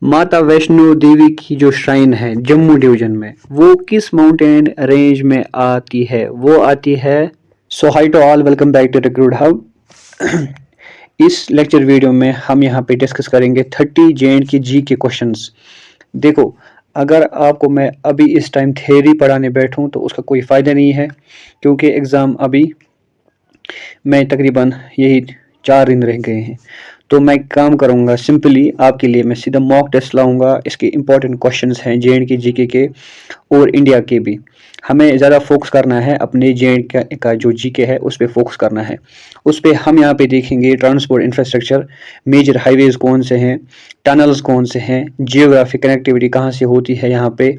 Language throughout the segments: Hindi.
माता वैष्णो देवी की जो श्राइन है जम्मू डिवीजन में, वो किस माउंटेन रेंज में आती है? वो आती है। So hi to all, welcome back to Recruit Hub. इस लेक्चर वीडियो में हम यहाँ पे डिस्कस करेंगे 30 जे के जी के क्वेश्चंस। देखो, अगर आपको मैं अभी इस टाइम थ्योरी पढ़ाने बैठूं तो उसका कोई फ़ायदा नहीं है, क्योंकि एग्ज़ाम अभी मैं तकरीबन यही 4 दिन रह गए हैं। तो मैं काम करूंगा सिंपली आपके लिए, मैं सीधा मॉक टेस्ट लाऊंगा। इसके इंपॉर्टेंट क्वेश्चंस हैं जे जीके के और इंडिया के भी। हमें ज़्यादा फोकस करना है अपने जे का जो जीके है उस पर फोकस करना है। उस पर हम यहाँ पे देखेंगे ट्रांसपोर्ट इंफ्रास्ट्रक्चर, मेजर हाईवेज कौन से हैं, टनल्स कौन से हैं, जियोग्राफी कनेक्टिविटी कहाँ से होती है यहाँ पे,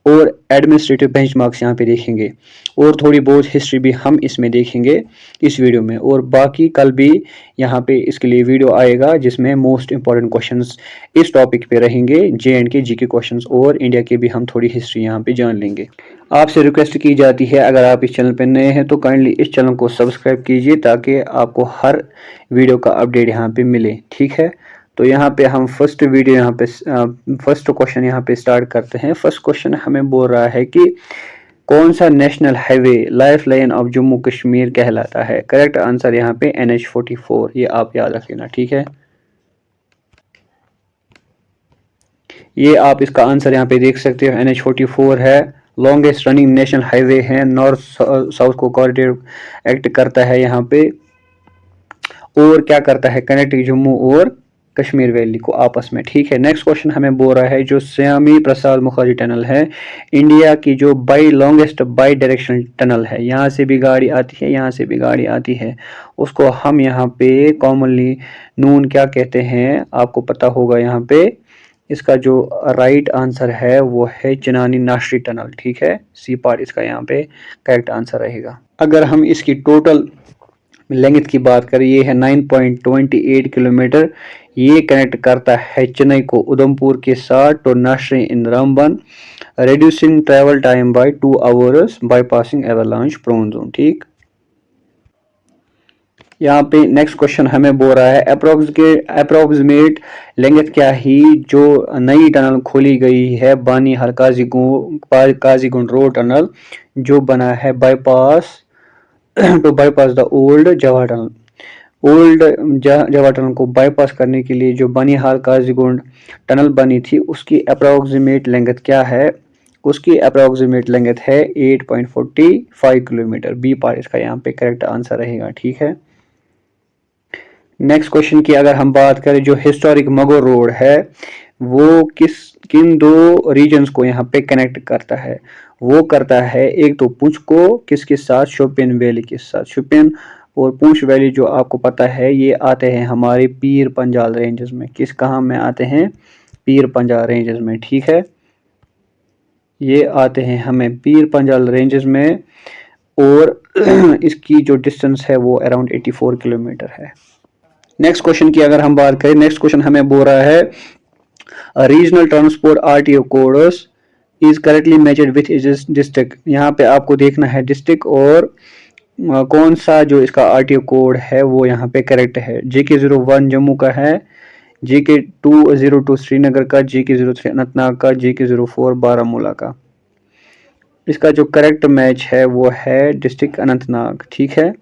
और एडमिनिस्ट्रेटिव बेंचमार्क्स यहाँ पे देखेंगे, और थोड़ी बहुत हिस्ट्री भी हम इसमें देखेंगे इस वीडियो में। और बाकी कल भी यहाँ पे इसके लिए वीडियो आएगा जिसमें मोस्ट इंपॉर्टेंट क्वेश्चंस इस टॉपिक पे रहेंगे, जे के जीके क्वेश्चंस, और इंडिया के भी हम थोड़ी हिस्ट्री यहाँ पे जान लेंगे। आपसे रिक्वेस्ट की जाती है, अगर आप इस चैनल पर नए हैं तो काइंडली इस चैनल को सब्सक्राइब कीजिए ताकि आपको हर वीडियो का अपडेट यहाँ पे मिले, ठीक है। तो यहाँ पे हम फर्स्ट क्वेश्चन यहाँ पे स्टार्ट करते हैं। फर्स्ट क्वेश्चन हमें बोल रहा है कि कौन सा national highway life line of Jammu Kashmir कहलाता है? करेक्ट आंसर यहाँ पे NH44, ये आप याद रख लेना, ठीक है। ये आप इसका आंसर यहाँ पे देख सकते हो, NH44 है, लॉन्गेस्ट रनिंग नेशनल हाईवे है, नॉर्थ साउथ को कॉरिडोर एक्ट करता है यहाँ पे, और क्या करता है, कनेक्ट जम्मू और कश्मीर वैली को आपस में, ठीक है। नेक्स्ट क्वेश्चन हमें बोल रहा है जो श्यामी प्रसाद मुखर्जी टनल है, इंडिया की जो लॉन्गेस्ट बाई डायरेक्शनल टनल है, यहाँ से भी गाड़ी आती है, यहाँ से भी गाड़ी आती है, उसको हम यहाँ पे कॉमनली नून क्या कहते हैं, आपको पता होगा। यहाँ पे इसका जो राइट आंसर है वो है चिनानी नाश्री टनल, ठीक है। सी पार्ट इसका यहाँ पे करेक्ट आंसर रहेगा। अगर हम इसकी टोटल लेंथ की बात करें, ये है 9.28 किलोमीटर। ये कनेक्ट करता है चेन्नई को उधमपुर के साथ तो नाश्री इन Ramban, reducing travel time by 2 hours bypassing avalanche prone zone, ठीक। यहाँ पे नेक्स्ट क्वेश्चन हमें बोल रहा है अप्रोक्सीमेट लेंथ क्या ही जो नई टनल खोली गई है बानीहाल काजीगुंड रोड टनल, जो बना है bypass to bypass the old Jawahar tunnel. Old Jawahar tunnel को बाईपास करने के लिए जो बनिहाल काजीगुंड टनल बनी थी उसकी अप्रोक्सीमेट लेंथ क्या है? उसकी अप्रोक्सीमेट लेंथ है 8.45 किलोमीटर। बी पार्ट इसका यहाँ पे करेक्ट आंसर रहेगा, ठीक है। नेक्स्ट क्वेश्चन की अगर हम बात करें, जो हिस्टोरिक मगो रोड है वो किन दो रीजन्स को यहाँ पे कनेक्ट करता है? वो करता है एक तो पुंछ को किसके साथ, शोपियन वैली के साथ। शोपियन और पुंछ वैली जो आपको पता है ये आते हैं हमारे पीर पंजाल रेंजेस में। कहाँ में आते हैं? पीर पंजाल रेंजेस में, ठीक है। ये आते हैं हमें पीर पंजाल रेंजेस में, और इसकी जो डिस्टेंस है वो अराउंड 84 किलोमीटर है। नेक्स्ट क्वेश्चन की अगर हम बात करें, नेक्स्ट क्वेश्चन हमें बोल रहा है regional transport RTO codes is correctly matched with is district. यहाँ पे आपको देखना है डिस्ट्रिक्ट और कौन सा जो इसका RTO कोड है वो यहाँ पे करेक्ट है। JK01 जम्मू का है, JK202 श्रीनगर का, JK03 अनंतनाग का, JK04 बारामूला का। इसका जो करेक्ट मैच है वो है डिस्ट्रिक्ट अनंतनाग, ठीक है।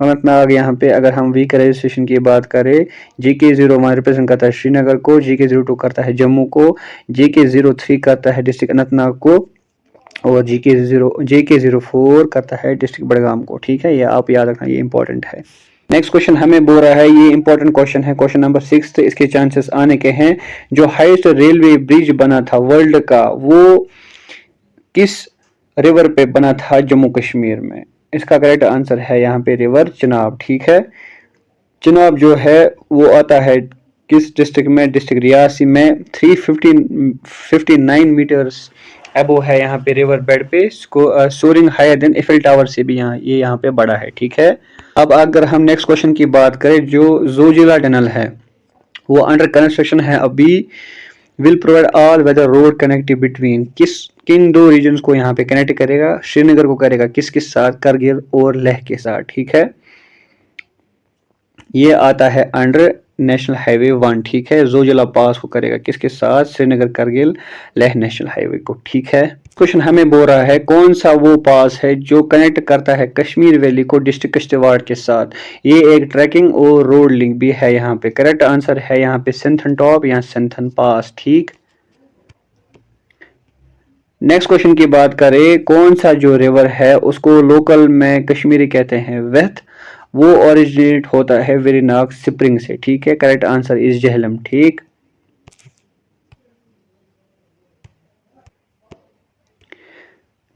अनंतनाग यहाँ पे अगर हम वीक रजिस्ट्रेशन की बात करें, JK01 रिप्रेजेंट करता है श्रीनगर को, JK02 करता है जम्मू को, JK03 करता है डिस्ट्रिक्ट अनंतनाग को, और JK04 करता है डिस्ट्रिक्ट बड़गाम को, ठीक है। ये आप याद रखना, ये इंपॉर्टेंट है। नेक्स्ट क्वेश्चन हमें बोल रहा है, ये इंपॉर्टेंट क्वेश्चन है, क्वेश्चन नंबर 6, इसके चांसेस आने के हैं। जो हाईएस्ट रेलवे ब्रिज बना था वर्ल्ड का वो किस रिवर पे बना था जम्मू कश्मीर में? इसका करेक्ट आंसर है यहाँ पे रिवर चिनाब, ठीक है। चिनाब जो है वो आता है किस डिस्ट्रिक्ट में? डिस्ट्रिक्ट रियासी में। 359 मीटर्स एबो है यहाँ पे रिवर बेड पे, soaring higher than Eiffel tower से भी यहाँ पे बड़ा है, ठीक है। अब अगर हम नेक्स्ट क्वेश्चन की बात करें, जो जोजिला टनल है वो अंडर कंस्ट्रक्शन है अभी, will provide all weather road connective between किन दो रीजन्स को यहाँ पे कनेक्ट करेगा? श्रीनगर को करेगा किसके साथ? करगिल और लेह के साथ, ठीक है। ये आता है अंडर नेशनल हाईवे 1, ठीक है। जोजिला पास को करेगा किसके साथ? श्रीनगर करगिल लेह नेशनल हाईवे को, ठीक है। क्वेश्चन हमें बोल रहा है कौन सा वो पास है जो कनेक्ट करता है कश्मीर वैली को डिस्ट्रिक्ट किश्तवाड़ के साथ। ये एक ट्रैकिंग और रोड लिंक भी है यहाँ पे। करेक्ट आंसर है यहाँ पे सिंथन टॉप या सिंथन पास, ठीक। नेक्स्ट क्वेश्चन की बात करें, कौन सा जो रिवर है उसको लोकल में कश्मीरी कहते हैं वेथ, वो ओरिजिनेट होता है वेरीनाग स्प्रिंग से, ठीक है। करेक्ट आंसर इज झेलम, ठीक।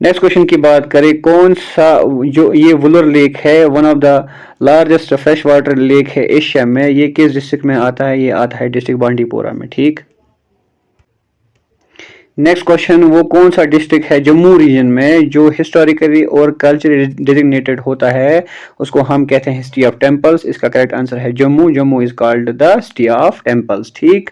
नेक्स्ट क्वेश्चन की बात करें, कौन सा जो ये वुलर लेक है one of the largest fresh water lake है एशिया में, ये किस डिस्ट्रिक्ट में आता है? ये आता है डिस्ट्रिक्ट बांडीपोरा में, ठीक। नेक्स्ट क्वेश्चन, वो कौन सा डिस्ट्रिक्ट है जम्मू रीजन में जो हिस्टोरिकली और कल्चरली डिजिग्नेटेड होता है, उसको हम कहते हैं सिटी ऑफ टेम्पल्स। इसका करेक्ट आंसर है Jammu. Jammu is called the city of temples, ठीक।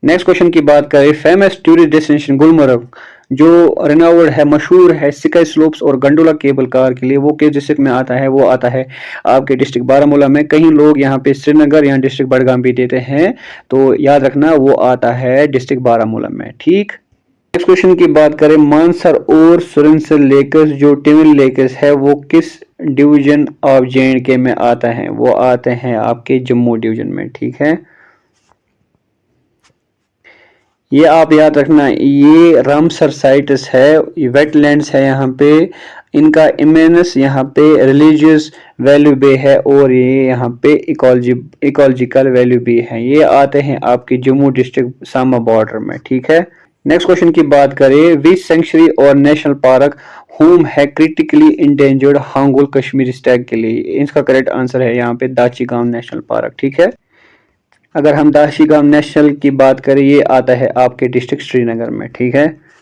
नेक्स्ट क्वेश्चन की बात करें, फेमस टूरिस्ट डेस्टिनेशन गुलमर्ग जो रिनाउड है, मशहूर है स्काई स्लोप्स और गंडोला केबल कार के लिए, वो किस डिस्ट्रिक्ट में आता है? वो आता है आपके डिस्ट्रिक्ट बारामूला में। कहीं लोग यहाँ पे श्रीनगर या डिस्ट्रिक्ट बडगाम भी देते हैं, तो याद रखना वो आता है डिस्ट्रिक्ट बारामूला में, ठीक। नेक्स्ट क्वेश्चन की बात करें, मानसर और सुरनसर लेक्स जो ट्विन लेक्स है वो किस डिवीजन ऑफ जे&के में आता है? वो आते हैं आपके जम्मू डिवीजन में, ठीक है। ये आप याद रखना, ये रामसर साइट्स है, ये वेटलैंड्स है यहाँ पे, इनका इमेंस यहाँ पे रिलीजियस वैल्यू भी है और ये यहाँ पे इकोलॉजिकल वैल्यू भी है। ये आते हैं आपकी जम्मू डिस्ट्रिक्ट सामा बॉर्डर में, ठीक है। नेक्स्ट क्वेश्चन की बात करें, विच सेंचुरी और नेशनल पार्क होम है critically endangered hangul Kashmiri Stag के लिए? इसका करेक्ट आंसर है यहाँ पे दाची गांव नेशनल पार्क, ठीक है। अगर हम दाशी गांव नेशनल की बात करें, ये आता है आपके डिस्ट्रिक्ट श्रीनगर में, ठीक है।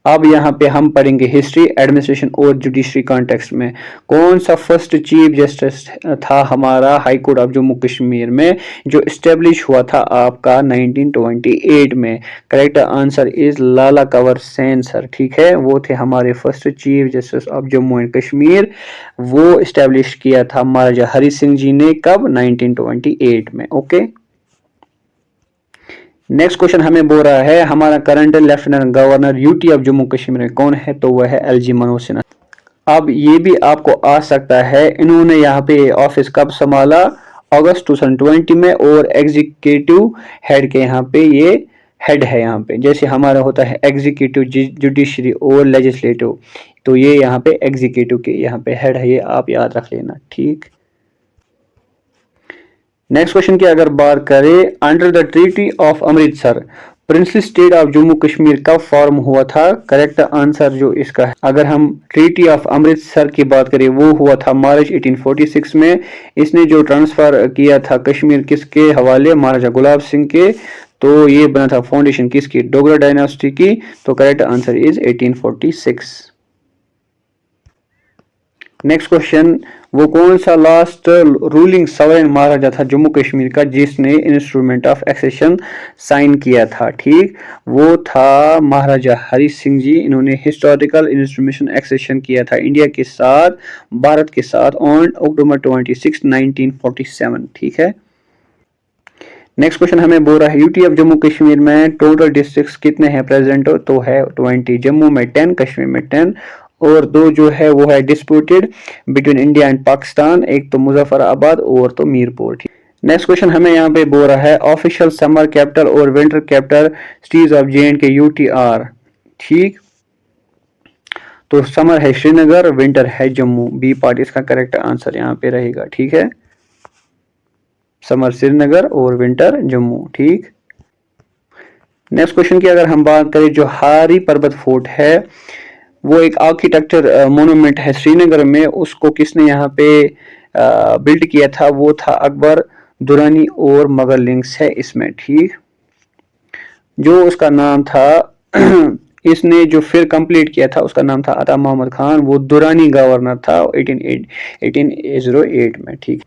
अब यहाँ पे हम पढ़ेंगे हिस्ट्री, एडमिनिस्ट्रेशन और जुडिशरी कॉन्टेक्स्ट में। कौन सा फर्स्ट चीफ जस्टिस था हमारा high court of Jammu Kashmir में जो इस्टेब्लिश हुआ था आपका 1928 में? Correct answer is Lala Kanwar Sen sir, ठीक है। वो थे हमारे first chief justice of Jammu and Kashmir. वो इस्टेब्लिश किया था महाराजा हरि सिंह जी ने, कब? 1928 में, ओके। नेक्स्ट क्वेश्चन हमें बोल रहा है हमारा current lieutenant governor UT of Jammu Kashmir में कौन है? तो वह है एलजी मनोज सिन्हा। अब ये भी आपको आ सकता है, इन्होंने यहाँ पे ऑफिस कब संभाला? अगस्त 2020 में, और एग्जीक्यूटिव हेड के यहाँ पे ये हेड है यहाँ पे, जैसे हमारा होता है एग्जीक्यूटिव, जुडिशरी और लेजिस्लेटिव, तो ये यहाँ पे एग्जीक्यूटिव के यहाँ पे हेड है, ये आप याद रख लेना, ठीक। नेक्स्ट क्वेश्चन की अगर बात करें, under the treaty of Amritsar princely state of Jammu Kashmir कब फॉर्म हुआ था? करेक्ट आंसर जो इसका है, अगर हम ट्रीटी ऑफ अमृतसर की बात करें, वो हुआ था मार्च 1846 में। इसने जो ट्रांसफर किया था कश्मीर किसके हवाले? महाराजा गुलाब सिंह के। तो ये बना था फाउंडेशन किसकी? डोगरा डायनास्टी की। तो correct answer is 1846। Next question, वो कौन सा लास्ट रूलिंग सवरेन महाराजा था जम्मू कश्मीर का जिसने इंस्ट्रूमेंट ऑफ एक्सेशन साइन किया था? ठीक, वो था महाराजा हरि सिंह जी। इन्होंने हिस्टोरिकल इंस्ट्रूमेशन एक्सेशन किया था इंडिया के साथ, भारत के साथ ऑन अक्टूबर 26, 1947। ठीक है। नेक्स्ट क्वेश्चन हमें बोल रहा है यूटी ऑफ जम्मू कश्मीर में टोटल डिस्ट्रिक्ट्स कितने हैं प्रेजेंट? तो है 20। जम्मू में 10, कश्मीर में 10, और दो जो है वो है disputed between India and Pakistan, एक तो मुजफ्फराबाद और तो मीरपुर। नेक्स्ट क्वेश्चन हमें यहाँ पे बोल रहा है ऑफिशियल समर कैपिटल और winter capital cities of J and K UT are. ठीक, तो समर है श्रीनगर, विंटर है जम्मू। बी पार्ट इसका करेक्ट आंसर यहाँ पे रहेगा। ठीक है, समर श्रीनगर और विंटर जम्मू। ठीक, नेक्स्ट क्वेश्चन की अगर हम बात करें, जो हारी पर्वत फोर्ट है वो एक आर्किटेक्चर मोन्यूमेंट है श्रीनगर में, उसको किसने यहाँ पे बिल्ड किया था? वो था अकबर, दुरानी और मगर लिंक्स है इसमें। ठीक, जो उसका नाम था इसने जो फिर कंप्लीट किया था उसका नाम था अता मोहम्मद खान, वो दुरानी गवर्नर था 1808 में। ठीक,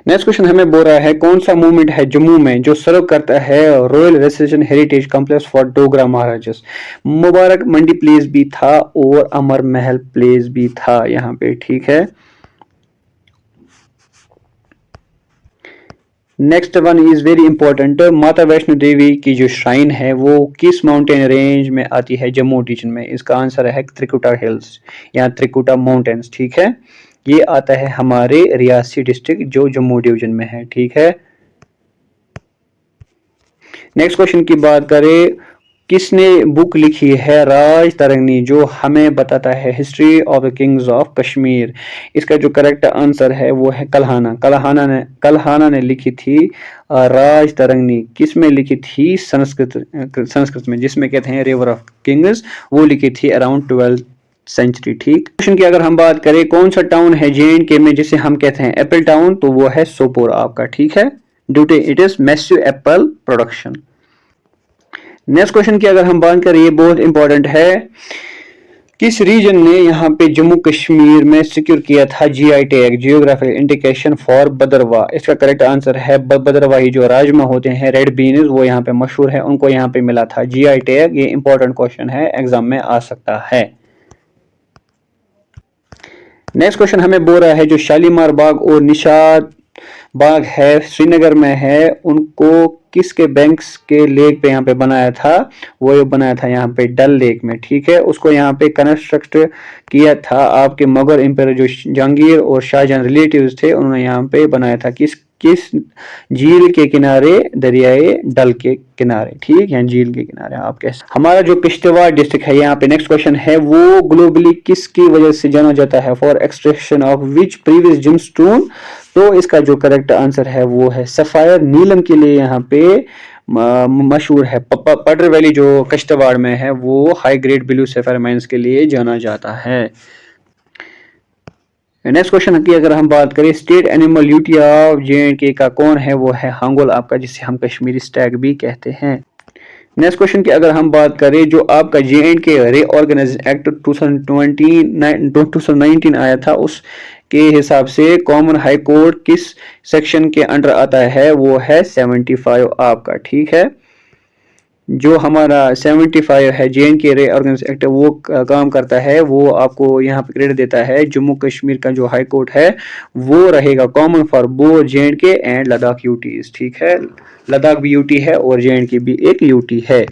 नेक्स्ट क्वेश्चन हमें बोल रहा है कौन सा मूवमेंट है जम्मू में जो सर्व करता है royal residential heritage complex for Dogra maharajas? Mubarak Mandi palace भी था और अमर महल प्लेस भी था यहाँ पे। ठीक है, next one is very important, माता वैष्णो देवी की जो श्राइन है वो किस माउंटेन रेंज में आती है जम्मू रीजन में? इसका आंसर है त्रिकुटा हिल्स या त्रिकुटा माउंटेन्स, ठीक है। ये आता है हमारे रियासी डिस्ट्रिक्ट जो जम्मू डिवीजन में है, ठीक है। नेक्स्ट क्वेश्चन की बात करें, किसने बुक लिखी है राज तरंगनी जो हमें बताता है history of the Kings of Kashmir? इसका जो करेक्ट आंसर है वो है कल्हाना। कल्हाना ने लिखी थी राज तरंगनी। किस में लिखी थी? संस्कृत में, जिसमें कहते हैं रिवर ऑफ किंग्स, वो लिखी थी अराउंड 12th सेंचुरी, ठीक। क्वेश्चन की अगर हम बात करें, कौन सा टाउन है JNK में जिसे हम कहते हैं एप्पल टाउन? तो वो है सोपोर आपका, ठीक है, due to it is massive apple production. Next question की अगर हम बात करें, ये बहुत इंपॉर्टेंट है, किस रीजन ने यहाँ पे जम्मू कश्मीर में सिक्योर किया था GI tag, geographical indication for Bhadarwah? इसका करेक्ट आंसर है भद्रवाही जो राजमा होते हैं, रेड बीन्स, वो यहाँ पे मशहूर है, उनको यहाँ पे मिला था GI टैग। ये इंपॉर्टेंट क्वेश्चन है, एग्जाम में आ सकता है। नेक्स्ट क्वेश्चन हमें बोल रहा है जो शालीमार बाग और निशात बाग है श्रीनगर में है, उनको किसके बैंक्स के लेक पे यहाँ पे बनाया था? वो ये बनाया था यहाँ पे डल लेक में, ठीक है। उसको यहाँ पे कंस्ट्रक्ट किया था आपके मुगल एम्पायर जो जहांगीर और शाहजहां रिलेटिव्स थे, उन्होंने यहाँ पे बनाया था। किस झील के किनारे? दरियाए डल के किनारे, ठीक है, झील के किनारे। आप कैसे, हमारा जो किश्तवाड़ डिस्ट्रिक्ट है यहाँ पे, नेक्स्ट क्वेश्चन है, वो ग्लोबली किसकी वजह से जाना जाता है? For extraction of which previous gemstone? तो इसका जो करेक्ट आंसर है वो है सफायर, नीलम के लिए यहाँ पे मशहूर है। पडर वैली जो किश्तवाड़ में है वो high grade blue sapphire mines के लिए जाना जाता है। नेक्स्ट क्वेश्चन की अगर हम बात करें, state animal UT of JNK का कौन है? वो है हांगोल आपका, जिसे हम कश्मीरी स्टैग भी कहते हैं। नेक्स्ट क्वेश्चन की अगर हम बात करें, जो आपका JNK रीऑर्गेनाइजेशन एक्ट 2019 आया था, उसके हिसाब से कॉमन हाई कोर्ट किस सेक्शन के अंडर आता है? वो है 75 आपका, ठीक है। जो हमारा 75 है JNK रीऑर्गेनाइजेशन एक्ट, वो काम करता है, वो आपको यहाँ पे क्रेडिट देता है। जम्मू कश्मीर का जो हाई कोर्ट है वो रहेगा common for both JNK and Ladakh UTs, ठीक है। लद्दाख भी यूटी है और JNK भी एक यूटी है।